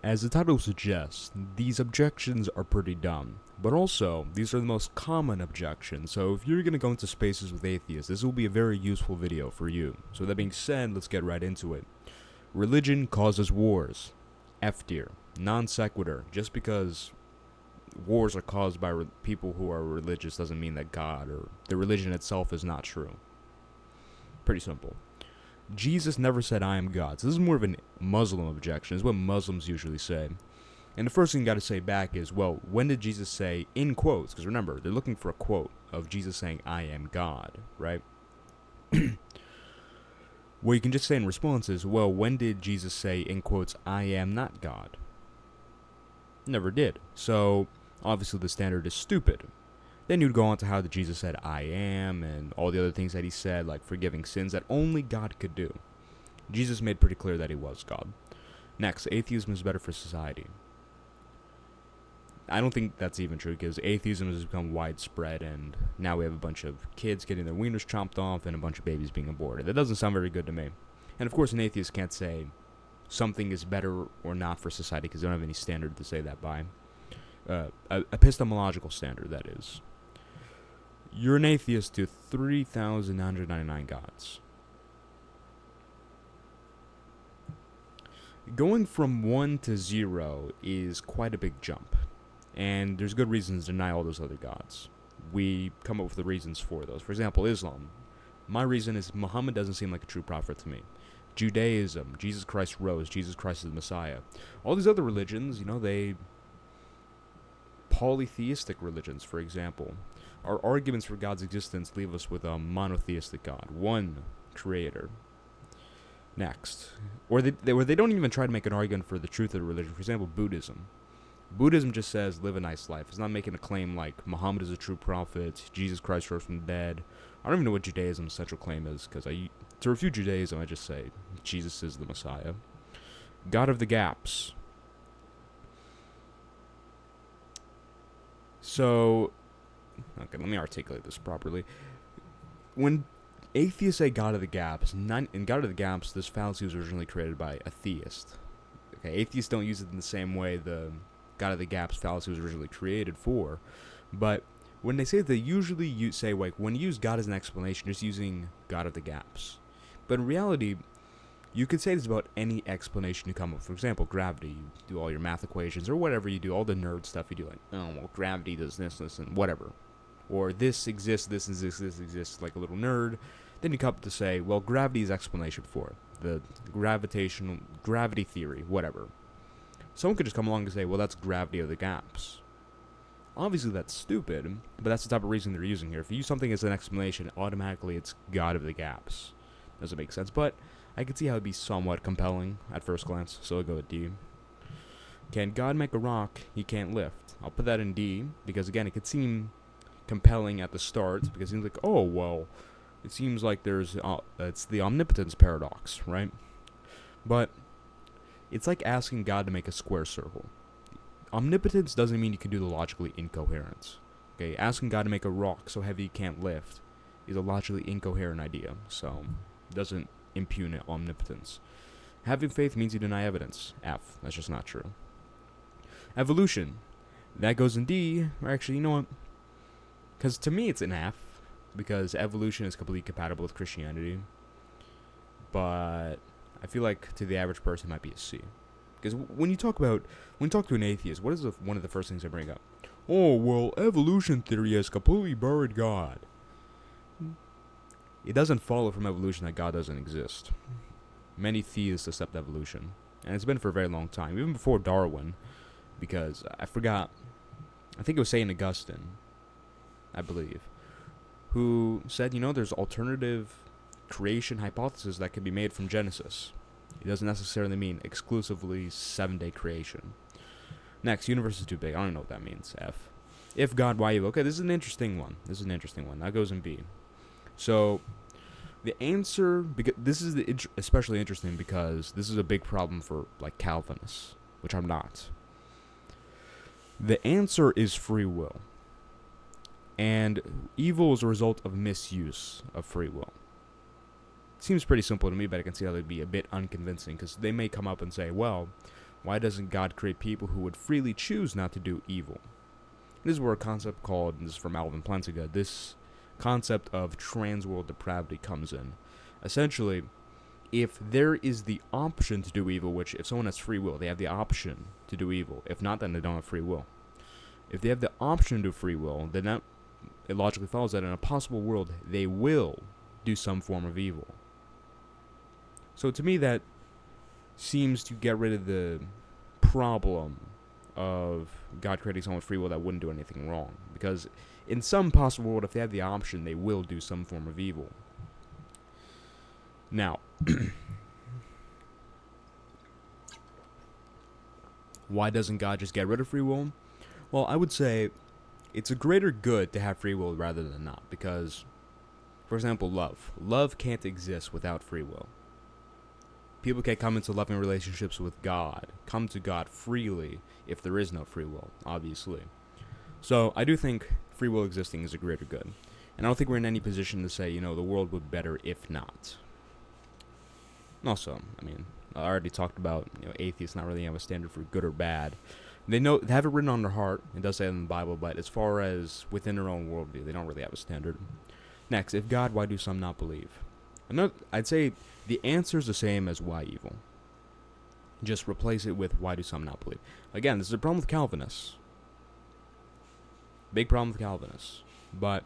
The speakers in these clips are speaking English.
As the title suggests, these objections are pretty dumb. But also, these are the most common objections, so if you're going to go into spaces with atheists, this will be a very useful video for you. So that being said, let's get right into it. Religion causes wars. F tier. Non sequitur. Just because wars are caused by people who are religious doesn't mean that God or the religion itself is not true. Pretty simple. Jesus never said, I am God. So this is more of a Muslim objection. This is what Muslims usually say. And the first thing you got to say back is, well, when did Jesus say, in quotes, because remember, they're looking for a quote of Jesus saying, I am God, right? What you can just say in response is, well, when did Jesus say, in quotes, I am not God? Never did. So, obviously the standard is stupid. Then you'd go on to how that Jesus said, I am, and all the other things that he said, like forgiving sins that only God could do. Jesus made pretty clear that he was God. Next, atheism is better for society. I don't think that's even true, because atheism has become widespread, and now we have a bunch of kids getting their wieners chomped off and a bunch of babies being aborted. That doesn't sound very good to me. And of course, an atheist can't say something is better or not for society, because they don't have any standard to say that by. Epistemological standard, that is. You're an atheist to 3,999 gods. Going from 1 to 0 is quite a big jump. And there's good reasons to deny all those other gods. We come up with the reasons for those. For example, Islam. My reason is Muhammad doesn't seem like a true prophet to me. Judaism, Jesus Christ rose, Jesus Christ is the Messiah. All these other religions, they polytheistic religions, for example. Our arguments for God's existence leave us with a monotheistic God, one creator. Next. Or they don't even try to make an argument for the truth of the religion. For example, Buddhism. Buddhism just says, live a nice life. It's not making a claim like Muhammad is a true prophet, Jesus Christ rose from the dead. I don't even know what Judaism's central claim is, because to refute Judaism, I just say, Jesus is the Messiah. God of the gaps. So, okay, let me articulate this properly. When atheists say God of the gaps, in God of the gaps, this fallacy was originally created by a theist. Okay, atheists don't use it in the same way the God of the gaps fallacy was originally created for, but when they say it, they usually say, like, when you use God as an explanation, you're just using God of the gaps. But in reality, you could say this about any explanation you come up with. For example, gravity. You do all your math equations, or whatever you do, all the nerd stuff you do, like, oh, well, gravity does this, and whatever. Or this exists, this exists, like a little nerd. Then you come up to say, well, gravity is explanation for it. The gravity theory, whatever. Someone could just come along and say, well, that's gravity of the gaps. Obviously, that's stupid, but that's the type of reason they're using here. If you use something as an explanation, automatically it's God of the gaps. Doesn't make sense, but I could see how it'd be somewhat compelling at first glance, so I'll go with D. Can God make a rock he can't lift? I'll put that in D, because again, it could seem compelling at the start, because it seems like, oh, well, it seems like it's the omnipotence paradox, right? But it's like asking God to make a square circle. Omnipotence doesn't mean you can do the logically incoherent. Okay, asking God to make a rock so heavy you can't lift is a logically incoherent idea, so it doesn't impugn omnipotence. Having faith means you deny evidence. F. That's just not true. Evolution. That goes in D. Or actually, you know what? Because to me it's an F, because evolution is completely compatible with Christianity. But I feel like to the average person it might be a C. Because when you talk to an atheist, what is one of the first things they bring up? Oh, well, evolution theory has completely buried God. It doesn't follow from evolution that God doesn't exist. Many theists accept evolution, and it's been for a very long time, even before Darwin, because I think it was St. Augustine, I believe, who said, there's alternative creation hypotheses that can be made from Genesis. It doesn't necessarily mean exclusively 7-day creation. Next, universe is too big. I don't know what that means. F. If God, why you? Okay, this is an interesting one. That goes in B. So, the answer, because this is especially interesting because this is a big problem for, like, Calvinists, which I'm not. The answer is free will. And evil is a result of misuse of free will. Seems pretty simple to me, but I can see how they'd be a bit unconvincing, because they may come up and say, well, Why doesn't God create people who would freely choose not to do evil? This is where a concept called, this is from Alvin Plantinga, this concept of transworld depravity comes in. Essentially, if there is the option to do evil, which if someone has free will, they have the option to do evil. If not, then they don't have free will. If they have the option to do free will, then that, it logically follows that in a possible world, they will do some form of evil. So to me, that seems to get rid of the problem of God creating someone with free will that wouldn't do anything wrong. Because in some possible world, if they have the option, they will do some form of evil. Now, why doesn't God just get rid of free will? Well, I would say it's a greater good to have free will rather than not. Because, for example, love. Love can't exist without free will. People can't come into loving relationships with God, come to God freely if there is no free will, obviously. So I do think free will existing is a greater good. And I don't think we're in any position to say, the world would be better if not. And also, I already talked about, atheists not really have a standard for good or bad. They have it written on their heart. It does say it in the Bible, but as far as within their own worldview, they don't really have a standard. Next, if God, why do some not believe? I'd say the answer is the same as why evil. Just replace it with why do some not believe. Again, this is a problem with Calvinists. Big problem with Calvinists. But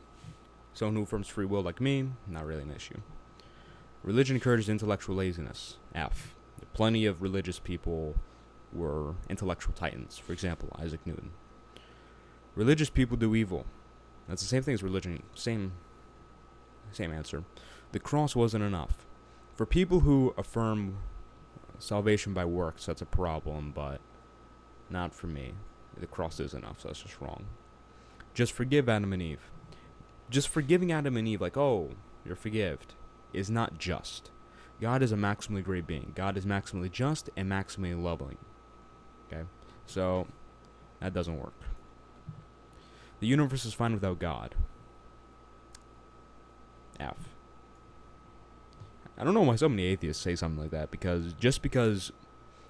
someone who affirms free will like me, not really an issue. Religion encourages intellectual laziness. F. Plenty of religious people were intellectual titans. For example, Isaac Newton. Religious people do evil. That's the same thing as religion. Same answer. The cross wasn't enough. For people who affirm salvation by works, that's a problem, but not for me. The cross is enough, so that's just wrong. Just forgive Adam and Eve. Just forgiving Adam and Eve, like, oh, you're forgived, is not just. God is a maximally great being. God is maximally just and maximally loving. Okay? So, that doesn't work. The universe is fine without God. F. I don't know why so many atheists say something like that, because,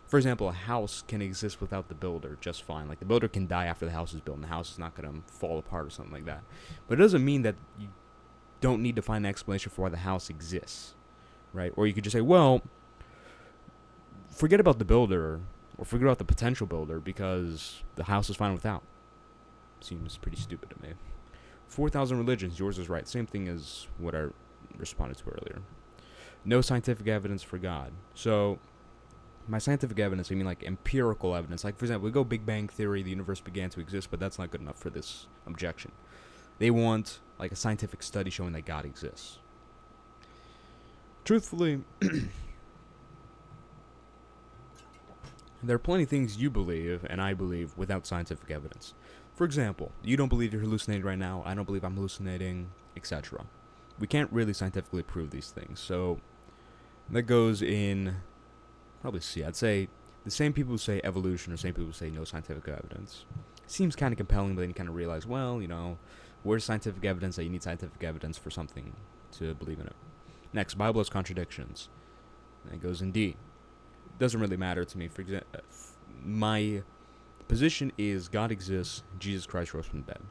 for example, a house can exist without the builder just fine. Like, the builder can die after the house is built, and the house is not going to fall apart or something like that. But it doesn't mean that you don't need to find an explanation for why the house exists, right? Or you could just say, well, forget about the builder, or forget about the potential builder, because the house is fine without. Seems pretty stupid to me. 4,000 religions, yours is right. Same thing as what I responded to earlier. No scientific evidence for God. So, by scientific evidence, I mean like empirical evidence. Like, for example, we go Big Bang Theory, the universe began to exist, but that's not good enough for this objection. They want like a scientific study showing that God exists. Truthfully, there are plenty of things you believe and I believe without scientific evidence. For example, you don't believe you're hallucinating right now, I don't believe I'm hallucinating, etc. We can't really scientifically prove these things, so that goes in probably C. I'd say the same people who say evolution or same people who say no scientific evidence. Seems kind of compelling, but then you kind of realize, well, where's scientific evidence that you need scientific evidence for something to believe in it? Next, Bible has contradictions. That goes in D. Doesn't really matter to me. For example, my position is God exists, Jesus Christ rose from the dead.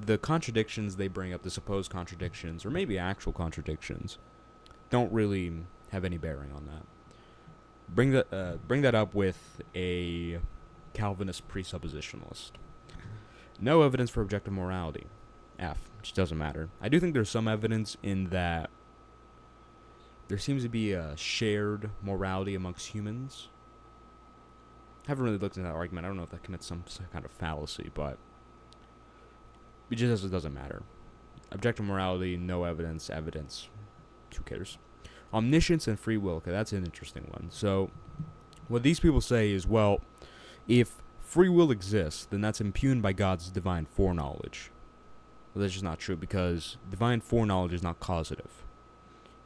The contradictions they bring up, the supposed contradictions, or maybe actual contradictions, don't really have any bearing on that. Bring that up with a Calvinist presuppositionalist. No evidence for objective morality. F, which doesn't matter. I do think there's some evidence in that there seems to be a shared morality amongst humans. I haven't really looked into that argument. I don't know if that commits some kind of fallacy, but it just doesn't matter. Objective morality, no evidence, who cares? Omniscience and free will, okay, that's an interesting one. So, what these people say is, well, if free will exists, then that's impugned by God's divine foreknowledge. Well, that's just not true, because divine foreknowledge is not causative.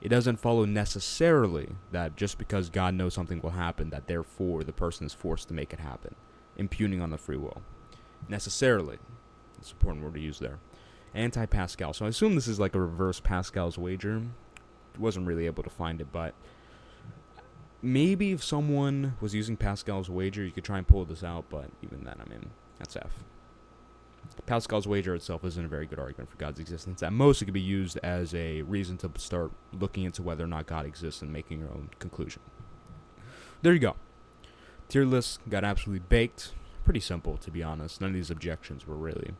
It doesn't follow necessarily that just because God knows something will happen, that therefore the person is forced to make it happen, impugning on the free will. Necessarily. That's an important word to use there. Anti-Pascal. So I assume this is like a reverse Pascal's wager. Wasn't really able to find it, but maybe if someone was using Pascal's wager, you could try and pull this out, but even then, I mean, that's F. Pascal's wager itself isn't a very good argument for God's existence. At most, it could be used as a reason to start looking into whether or not God exists and making your own conclusion. There you go. Tier list got absolutely baked. Pretty simple, to be honest. None of these objections were really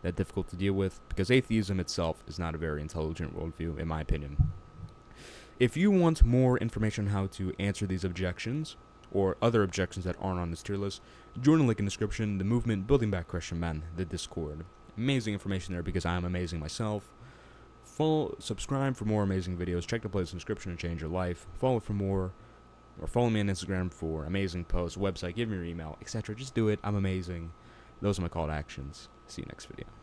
that difficult to deal with, because atheism itself is not a very intelligent worldview, in my opinion. If you want more information on how to answer these objections, or other objections that aren't on this tier list, join the link in the description, the movement Building Back Christian Men, the Discord. Amazing information there because I am amazing myself. Subscribe for more amazing videos. Check the playlist in the description to change your life. Follow for more, or follow me on Instagram for amazing posts, website, give me your email, etc. Just do it. I'm amazing. Those are my call to actions. See you next video.